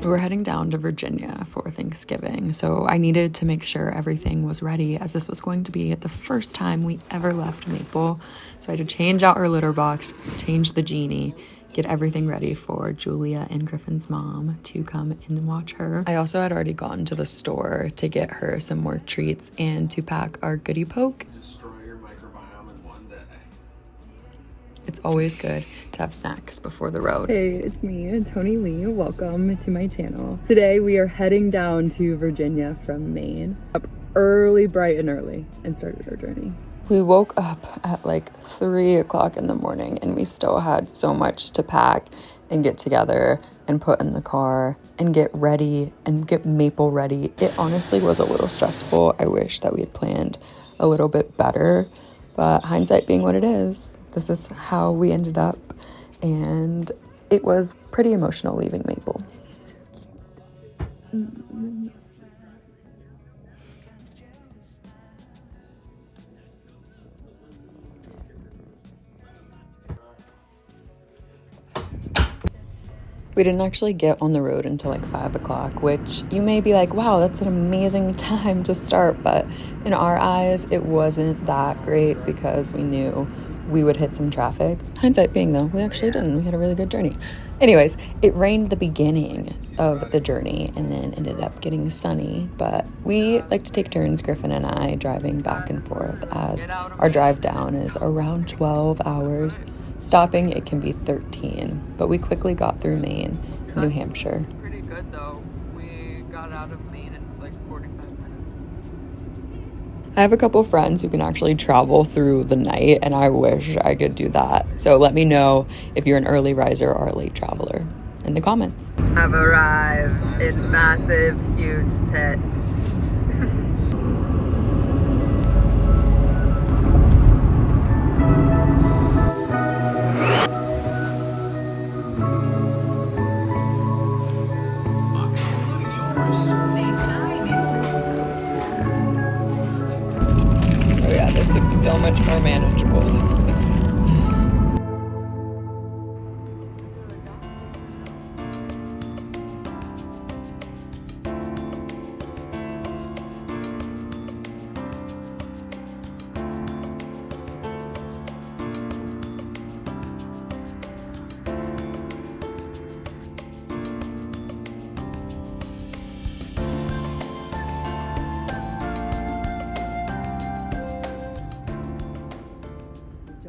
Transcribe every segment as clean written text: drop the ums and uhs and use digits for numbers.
We're heading down to Virginia for Thanksgiving, so I needed to make sure everything was ready as this was going to be the first time we ever left Maple. So I had to change out our litter box, change the genie, get everything ready for Julia and Griffin's mom to come and watch her. I also had already gone to the store to get her some more treats and to pack our goodie poke. Destroy your microbiome in one day. It's always good to have snacks before the road. Hey, it's me, Toni-Lee. Welcome to my channel. Today we are heading down to Virginia from Maine. Up early, bright and early, and started our journey. We woke up at like 3 o'clock in the morning and we still had so much to pack and get together and put in the car and get ready and get Maple ready. It honestly was a little stressful. I wish that we had planned a little bit better, but hindsight being what it is, this is how we ended up, and it was pretty emotional leaving Maple. We didn't actually get on the road until like 5 o'clock, which you may be like, wow, that's an amazing time to start. But in our eyes, it wasn't that great because we knew we would hit some traffic. Hindsight being though, we actually didn't. We had a really good journey. Anyways, it rained the beginning of the journey and then ended up getting sunny. But we like to take turns, Griffin and I, driving back and forth as our drive down is around 12 hours. Stopping, it can be 13, but we quickly got through Maine, New Hampshire. Pretty good though. We got out of Maine in like 45 minutes. I have a couple friends who can actually travel through the night, and I wish I could do that. So let me know if you're an early riser or a late traveler in the comments. Have arrived in massive, huge tits. Oh yeah, this looks so much more manageable.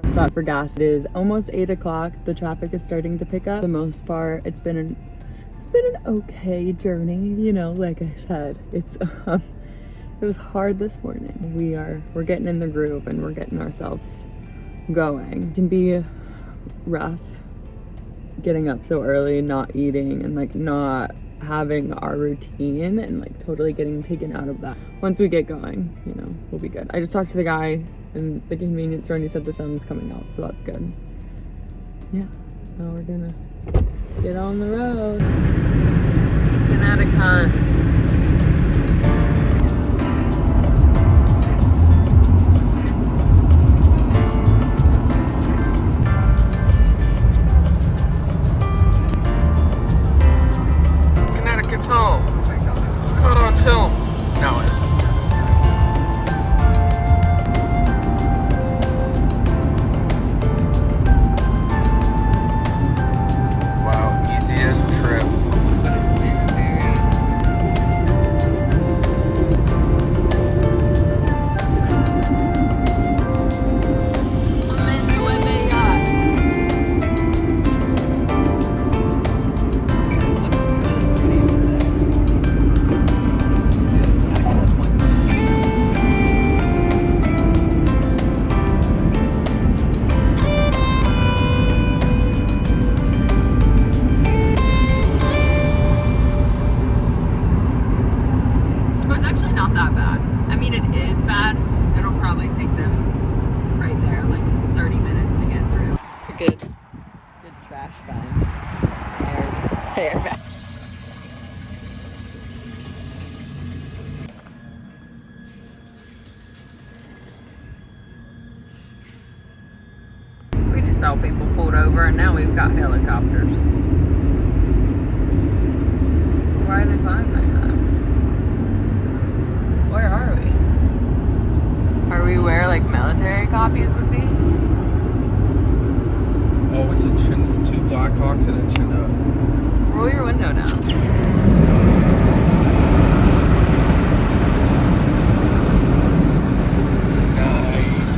Stop for gas. It is almost 8 o'clock. The traffic is starting to pick up. For the most part, it's been an okay journey. You know, like I said, it was hard this morning. We're getting in the groove and we're getting ourselves going. It can be rough getting up so early, not eating, and like not having our routine and like totally getting taken out of that. Once we get going, you know, we'll be good. I just talked to the guy in the convenience store and he said the sun's coming out, so that's good. Yeah, now we're gonna get on the road. Connecticut. Connecticut's home. Caught on film. No, it's wow, easiest trip. Airbag. We just saw people pulled over and now we've got helicopters. climb I have. Where are we? Are we where like military copies would be? Oh, it's a two Blackhawks and a Chinook. Roll your window down. Nice.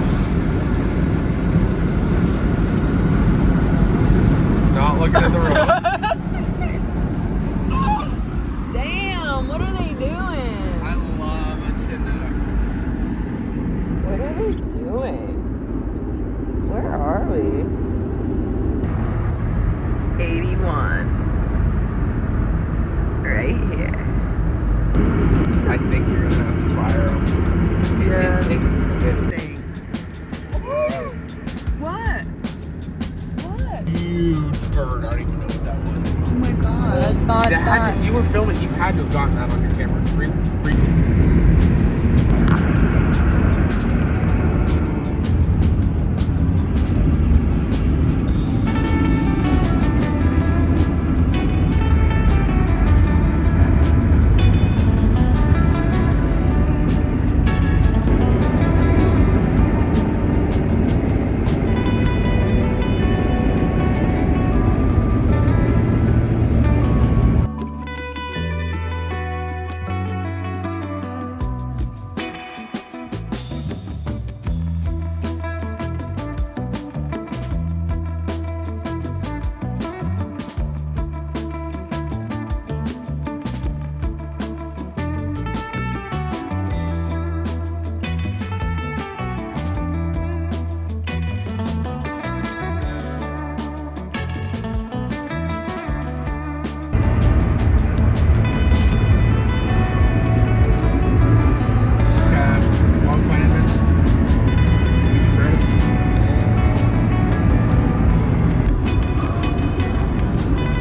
Not looking at the road. Damn, what are they doing? I love a Chinook. What are they doing? Where are we? 81. Right here. I think you're gonna have to fire them. Yeah. It's What? What? huge bird. I don't even know what that was. Oh my god, I thought that. You were filming. You had to have gotten that on your camera.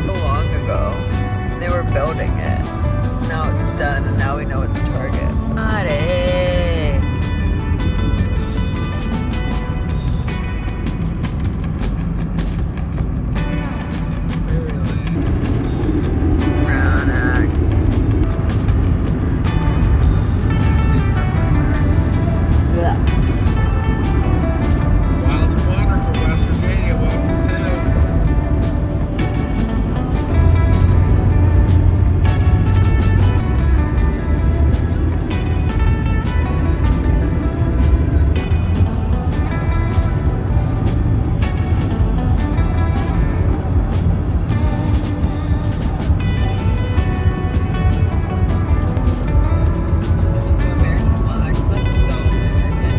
So long ago, they were building it. Now it's done, and now we know it's Target. Howdy. Roanoke. Yeah. Wild and wonderful West Virginia. Welcome to. Two American flags. That's so American.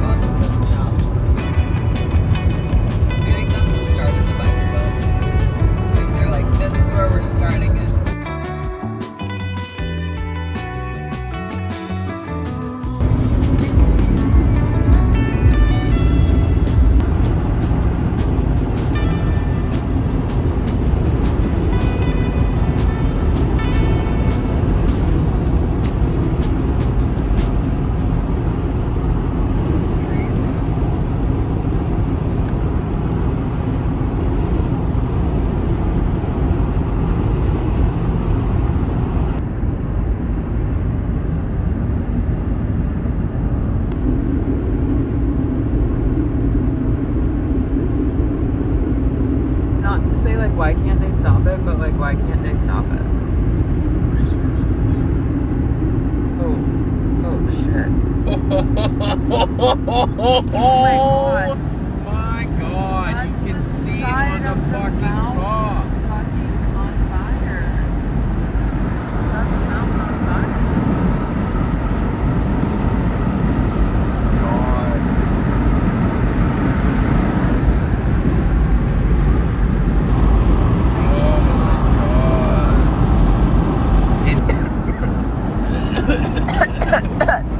Welcome to the South. I think that's the start of the biker boat. Like they're like, this is where we're starting it. It's crazy. Not to say like why can't they stop it, but like why can't they stop it? Oh, oh shit. Oh my god, you can see it on the fucking top. Fucking on fire. That's the mountain on fire. God.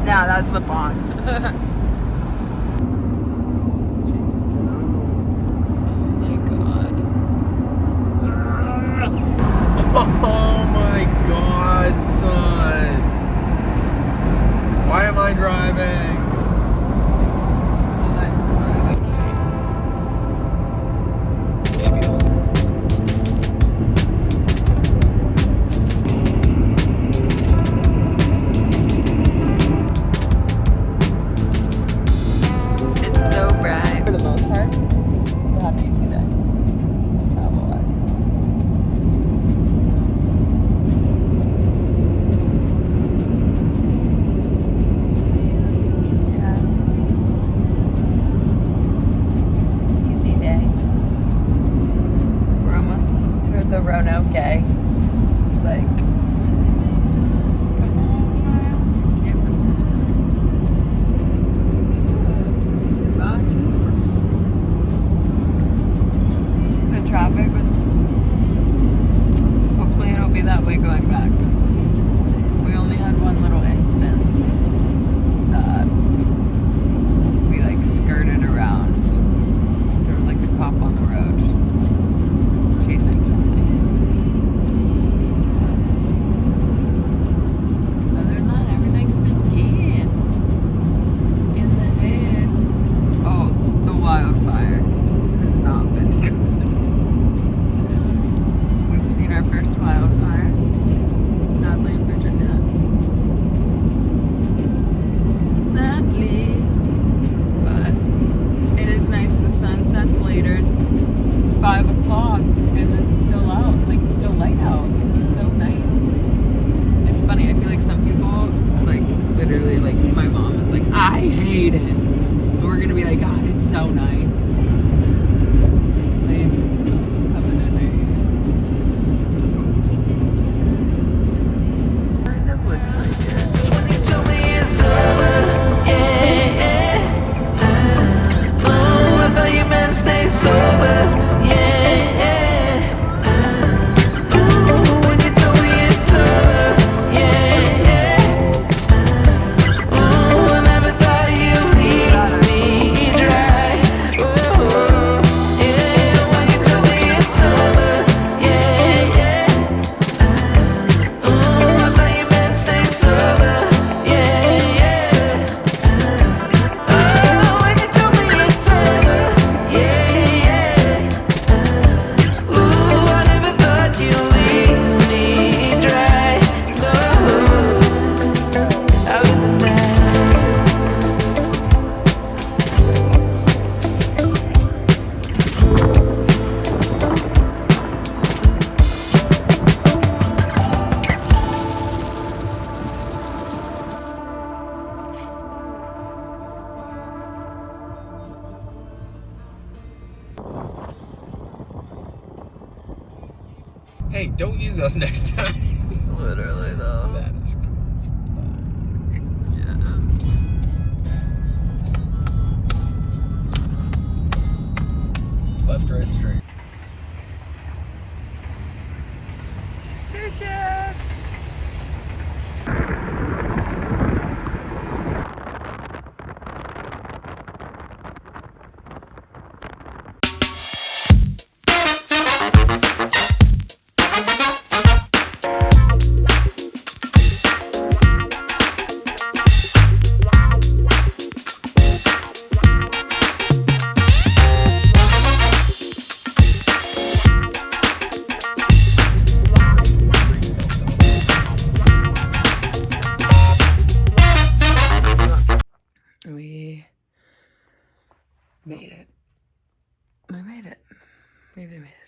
Now that's the pond. Oh my god, son. Why am I driving? away. It's like the traffic was, hopefully it'll be that way going back. We only had one little instance that we like skirted around. There was like a cop on the road chasing something. But other than that, everything's been good in the head. Oh, the wildfire has not been good. We've seen our first wildfire, sadly in Virginia. Sadly. But it is nice. The sun sets later. It's 5 o'clock and it's still out. Like, it's still light out. It's so nice. It's funny. I feel like some people, like, literally, like, my mom is like, I hate it. And we're going to be like, God, it's so nice. Like, coming in there. Kind of looks like it. When you told me it's over, yeah. Oh, I thought you meant stay sober, yeah. Ooh, when you told me it's over, yeah. Ooh, I never thought you'd leave me dry. Oh, yeah. When you told me it's over, yeah. Ooh, I thought you meant stay sober, yeah. Oh, when you told me it's over, yeah. Ooh, I never thought you'd leave me dry. No, out in the night. Hey, don't use us next time. Literally, though. That is cool as fuck. Yeah. Left, right, straight. Choo-choo! We made it. We made it. We made it.